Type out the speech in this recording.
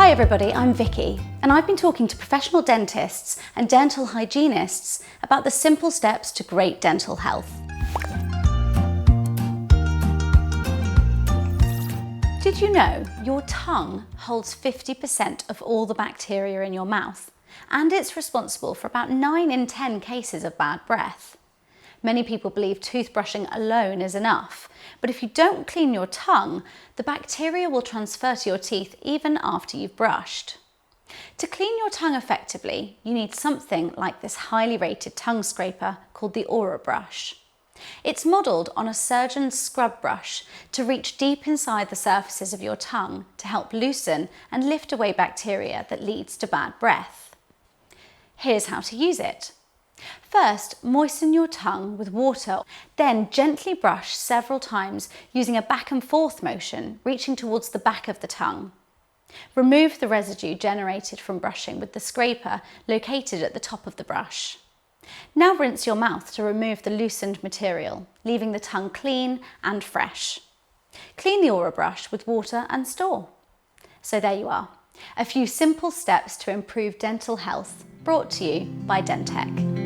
Hi everybody, I'm Vicky, and I've been talking to professional dentists and dental hygienists about the simple steps to great dental health. Did you know your tongue holds 50% of all the bacteria in your mouth, and it's responsible for about 9 in 10 cases of bad breath? Many people believe toothbrushing alone is enough, but if you don't clean your tongue, the bacteria will transfer to your teeth even after you've brushed. To clean your tongue effectively, you need something like this highly rated tongue scraper called the Orabrush. It's modelled on a surgeon's scrub brush to reach deep inside the surfaces of your tongue to help loosen and lift away bacteria that leads to bad breath. Here's how to use it. First, moisten your tongue with water, then gently brush several times using a back and forth motion, reaching towards the back of the tongue. Remove the residue generated from brushing with the scraper located at the top of the brush. Now rinse your mouth to remove the loosened material, leaving the tongue clean and fresh. Clean the Orabrush with water and store. So there you are, a few simple steps to improve dental health, brought to you by DenTek.